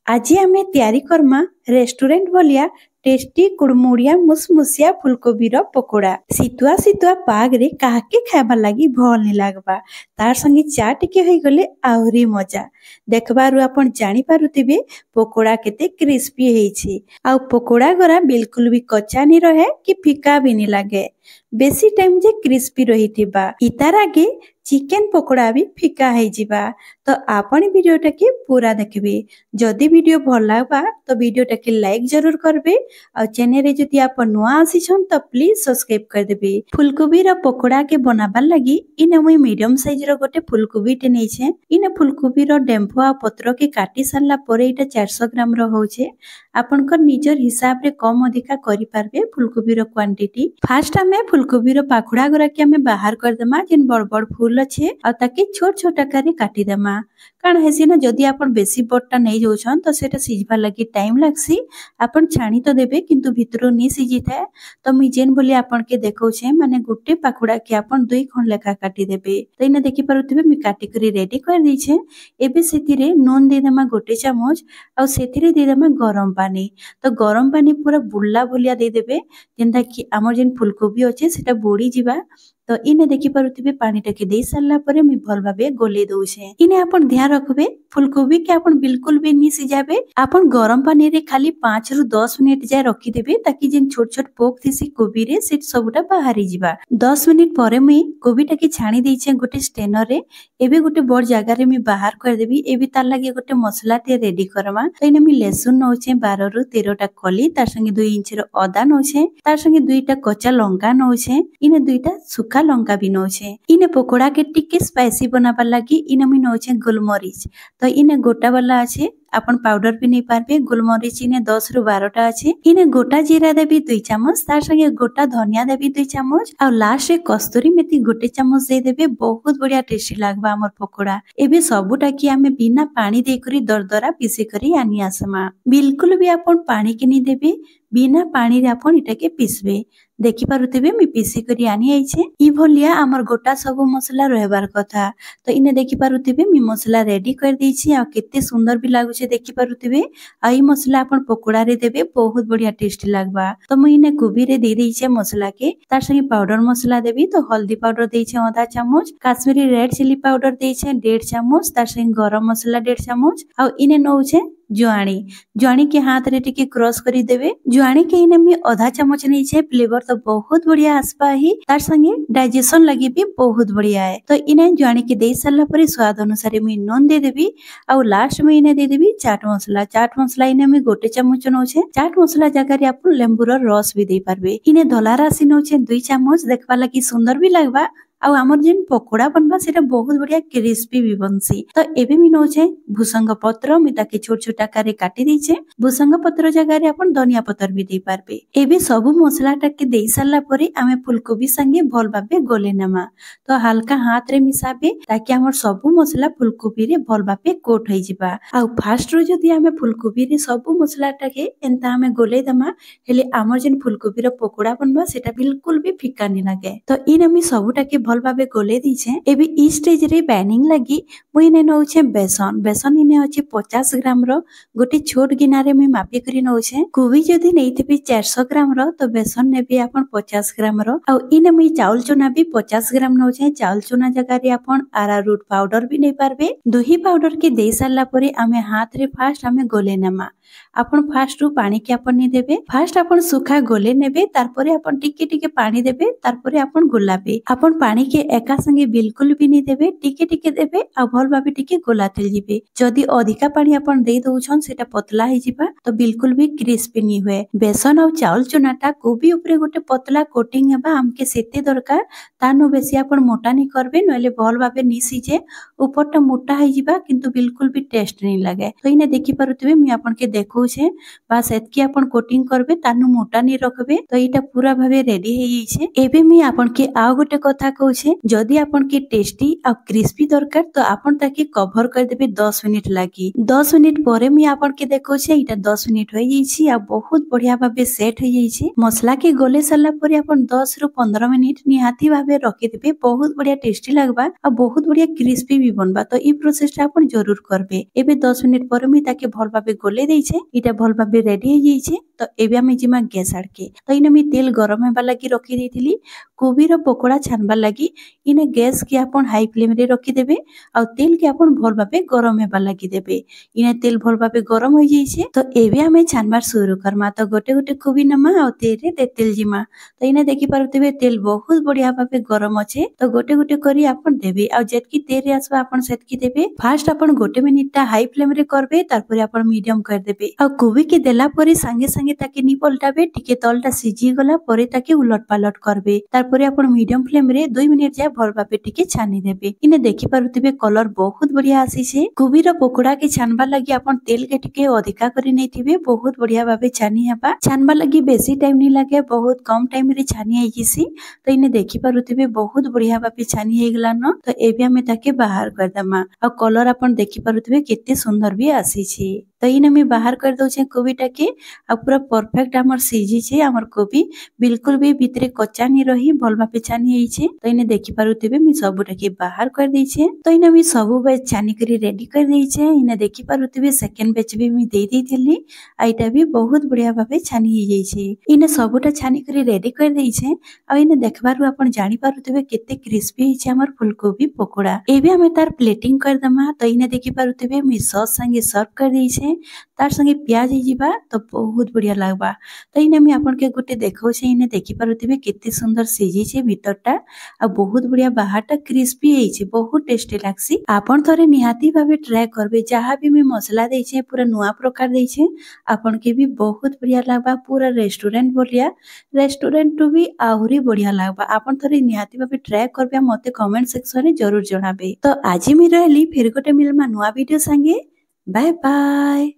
आज आमे तैयारी करमा रेस्टोरेंट भलिया टेस्टी कुड़मुड़िया मुसमुसिया फुलकोबी रो पकोड़ा। शीतुआ शीतुआ पाग रे काके खाइबा लागी भल नि लागबा, तार संगे चा टिके होई गले आहुरी मजा। देखबारु आपण जानि पारुथिबे पकोड़ा केते क्रिस्पी हेछि। आ पकोड़ा गरा बिल्कुल भी कच्चा नि रहे कि फिका भी नि लागे, बेसी टाइम जे क्रिस्पी रहिथिबा। इतार आगे चिकन पकोड़ा भी फिका है जिबा। तो आपण वीडियो टाके पूरा देखबे। जदि वीडियो भल लागबा तो वीडियो टाके लाइक जरूर करबे और चैनल रे जदि आप नुआ आसीछन तो प्लीज सब्सक्राइब कर देबे। फुलकोबी रा पकोड़ा के बनाबार लागी इने मुई मीडियम साइज रो गोटे फुलकोबी टे नै छे। इने फुलकोबी रो डेम्फो आ पत्र के काटी सारला परे इटा 400 ग्राम रो होचे। आपनकर निजर हिसाब रे कम अधिका करि पारबे फुलकोबी रो क्वांटिटी। फास्ट हमें फुलकोबी रो पाखुड़ा गुरा के हमें बाहर कर देमा जेन बड़ बड़ फूल अच्छे और ताकि छोट छोट आकार काटी देमा। कारण हेसी ना जदि आपण बेसी बड़टा नै जाउछन तो सेटा सिझबा लागि टाइम लागसी। आपण छाणी तो देबे किंतु भितरो नि सिझी थाए। तो मी जेन बोली आपण के देखौछे माने गुटे पाखुड़ा के आपण 2 खंड लेखा काटी देबे। तो इना देखि पारुथिबे मी काटी करी रेडी कर दै छे। एबे सेतिरे नून दे देमा गोटे चामच और सेतिरे दे देमा गरम पानी। तो गरम पानी पूरा बुल्ला भलिया दे देबे जेंदा कि हमर जेन फुलकोबी अच्छे सेटा बुड़ी जिबा। तो इने देखि पारुथिबे पानी टाके दे सारला परे मी भल भाबे गोले दउछे। इने आपण ध्यान रखबे फुलकोबी के आपण बिल्कुल भी नि सिझाबे। आपण गरम पानी रे खाली 5 रु 10 मिनिट जाय रखि देबे ताकि जेन छोट छोट पोक थिसी कोबी रे सेट सबुटा बाहरी जिबा। 10 मिनिट परे मी कोबी टाके छाणी देइछे गोटे स्टेनर रे। एबे गोटे बड़ जागा रे मी बाहर कर देबी। एबे तार लागि गोटे मसला ते रेडी करमा। तो इने मी लहसुन नउछे 12 रु 13 टा कली, तार संगे 2 इंच रो अदा नउछे, तार संगे 2 टा कच्चा लंका नउछे, इने 2 टा सुखा लंका भी नउछे। इने पकोड़ा के टिके स्पाइसी बनाबार लागि इने मी नउछे गोलमरिच। तो इने गोटा वाला আছে आपण पाउडर भी नहीं पारबे। गोलमरिच इने 10 रु 12 टा আছে। इने गोटा जीरा देबी 2 चामच, तार संगे गोटा धनिया देबी 2 चामच और लास्ट रे कस्तूरी मेथी गोटे चामच दे देबे। बहुत बढ़िया टेस्टी लागबा हमर पकोड़ा। एबे सबुटा की हमें बिना पानी दे करी दरदरा पीसे करी आनी आसमा। बिल्कुल भी आपण पानी के नहीं देबे, बिना पानी रे आपण इटा के पीसबे। देखि पारुथिबे मी पीसी करी आनी आइछे। इ भलिया हमर गोटा सब मसला रहबार कथा। तो इने देखि पारुथिबे मी मसला रेडी कर दैछि आ केते सुंदर भी लागुछे देखि पारुथिबे। आ इ मसला आपण पकोड़ा रे देबे बहुत बढ़िया टेस्टी लागबा। तो मैं इने कोबी रे दे दैछे मसला के, तार संगे पाउडर मसला देबी। तो हल्दी पाउडर दैछे आधा चामच, काश्मीरी रेड चिली पाउडर दैछे 1.5 चामच, तार संगे गरम मसला 1.5 चामच आ इने नउछे जुआणी। जुआणी के हाथ रे टिके क्रश करी देबे। जुआणी के इने मी आधा चामच नै छे। फ्लेवर तो बहुत बढ़िया आसपा ही, तार संगे डाइजेशन लगी भी बहुत बढ़िया है। तो इने जुआणी के दे सारला परे स्वाद अनुसार मी नून दे देबी और लास्ट में इने दे देबी चाट मसला। चाट मसला इने मी गोटे चामच नउछे। चाट मसला जगह रे आपण लेंबू रो रस भी दे पारबे। इने धला राशि नउछे 2 चामच। देखबा लागि सुंदर भी लागबा और हमर जेन पकोड़ा बनबा सेटा बहुत बढ़िया क्रिस्पी भी बनसी। तो एबे मी नउछे भुसंग पत्र, मी ताके छोट छोट आकार रे काटी दैछे। भुसंग पत्र जगह रे आपण धनिया पत्र भी दे पारबे। एबे सब मसला टाके दे सारला परे आमे फुलकोबी संगे भल भाबे गोले नेमा। तो हल्का हाथ रे मिसाबे ताकि हमर सब मसला फुलकोबी रे भल भाबे कोट होई जिबा। आ फास्ट रो जदि आमे फुलकोबी रे सब मसला टाके एंता आमे गोले दमा हेले हमर जेन फुलकोबी रो पकोड़ा बनबा सेटा बिल्कुल भी फिका नि लागे। तो इन मी सबुटाके भल भाबे गोले दीछे। एबे इ स्टेज रे बैनिंग लगी मुई ने नउछे बेसन। बेसन इने अछि 50 ग्राम रो। गोटे छोट गिना रे मी मापी करी नउछे। कोबी जदि नैथिबे 400 ग्राम रो तो बेसन नेबे आपण 50 ग्राम रो। आ इने मी चाउल चूना भी 50 ग्राम नउछे। चाउल चूना जगह रे आपण अरारोट पाउडर भी नै पारबे। दही पाउडर के दे सारला परे आमे हाथ रे फास्ट आमे गोले नेमा। आपण फास्ट रु पानी के आपण नि देबे। फास्ट आपण सुखा गोले नेबे, तारपरे आपण टिके टिके पानी देबे, तारपरे आपण गोलाबे। आपण पानी के एका संगे बिल्कुल भी नि देबे, टिके टिके देबे आ भल भाबे टिके गोलातेल जिबे। जदि अधिका पानी आपण दे दउछन सेटा पतला हे जिबा तो बिल्कुल भी क्रिस्पी नि होए। बेसन और चाउल चूनाटा कोबी ऊपरे गोटे पतला कोटिंग हेबा हमके सेते दरकार। तानु बेसी आपण मोटा नि करबे, नले भल भाबे नि सिजे। ऊपरटा मोटा हे जिबा किंतु बिल्कुल भी टेस्ट नि लागे। तो इने देखि पारुथिबे मी आपण के देखौछे। बस एतकी आपण कोटिंग करबे, तानु मोटा नि रखबे। तो इटा पूरा भाबे रेडी हे जाइछे। एबे मी आपण के आ गोटे कथा देखौछे जदि आपन के टेस्टी आ क्रिस्पी दरकार तो आपन ताके कवर कर देबे 10 मिनिट लागी 10 मिनिट परे मी आपन के देखौछे इटा 10 मिनिट होई जाईछि आ बहुत बढ़िया भाबे सेट होई जाईछि मसला के गले सरला परे आपन 10 रु 15 मिनिट निहाती भाबे रखि देबे बहुत बढ़िया टेस्टी लागबा आ बहुत बढ़िया क्रिस्पी भी बनबा तो ई प्रोसेस टा आपन जरूर करबे एबे 10 मिनिट परे मी ताके भल भाबे गले देइछे इटा भल भाबे रेडी हो जाईछे तो एबे आमे जिमा गैस आड़के तो इने मी तेल गरम हेबा लागि रखि देइथिली कोबी रो पकोड़ा छानबा लागि इने गैस के आपन हाई फ्लेम रे रखि देबे आ तेल के आपन भल भाबे गरम हेबा लागि देबे इने तेल भल भाबे गरम हो जाईछे तो एबे आमे छानबार शुरू करमा तो गोटे गोटे कोबी नमा आ तेल रे तेल जिमा तो इने देखि पारुथिबे तेल बहुत बढ़िया भाबे गरम अछि तो गोटे गोटे करी आपन देबे आ जेतकी तेल आसबा आपन सेतकी देबे फास्ट आपन गोटे मिनिट ता हाई फ्लेम रे करबे तारपरे आपन मीडियम कर देबे आ कोबी के देला परे संगे संगे ताके नी पलटाबे टिके तलटा सिझी गला परे ताके उलट पालट करबे तारपरे आपन मीडियम फ्लेम रे 2 मिनिट जाय भल भाबे टिके छानी देबे इने देखि पारुथिबे कलर बहुत बढ़िया आसी छे कोबी रो पकोड़ा के छानबा लागि आपन तेल के टिके अधिका करी नैथिबे बहुत बढ़िया भाबे छानी हेबा छानबा लागि बेसी टाइम नी लागे बहुत कम टाइम रे छानी आइ जिसी तो इने देखि पारुथिबे बहुत बढ़िया भाबे छानी हे गला न तो एबे हमें ताके बाहर कर दमा आ कलर आपन देखि पारुथिबे केते सुंदर भी आसी छी तो इने मी बाहर कर दउ छे कोबी टाके आ पूरा परफेक्ट हमर सीझी छे हमर कोबी बिल्कुल भी भीतरे कच्चा नी रही भल भाबे छानी हेइ छे तो इने देखि पारुथिबे मी सब टाके बाहर कर देइ छे तो इने मी सब बैच छानी करी रेडी कर देइ छे इने देखि पारुथिबे सेकंड बैच भी मी देइ देइथिली आइटा भी बहुत बढ़िया भाबे छानी हेइ जाई छे इने सबटा छानी करी रेडी कर देइ छे आ इने देखबारु आपन जानि पारुथिबे केते क्रिस्पी हेइ छे हमर फूलकोबी पकोड़ा एबे हमें तार प्लेटिंग कर दमा तो इने देखि पारुथिबे मी सॉस संगे सर्व कर देइ छे तार संगे प्याज हिजिबा तो बहुत बढ़िया लागबा तो इने मी आपन के गोटे देखौ छे इने देखि पारुथिबे केते सुंदर सिझी छे भीतरटा आ बहुत बढ़िया बाहरटा क्रिस्पी हेइ छे बहुत टेस्टी लागसी आपन थरे निहाती भाबे ट्राई करबे जहां भी मी मसला देइ छे पूरा नुआ प्रकार देइ छे आपन के भी बहुत बढ़िया लागबा पूरा रेस्टोरेंट बोलिया रेस्टोरेंट टू भी आहुरी बढ़िया लागबा आपन थरे निहाती भाबे ट्राई करबे मते कमेंट सेक्शन रे जरूर जणाबे तो आज मी रहली फिर गोटे मिलमा नुआ वीडियो संगे बाय बाय।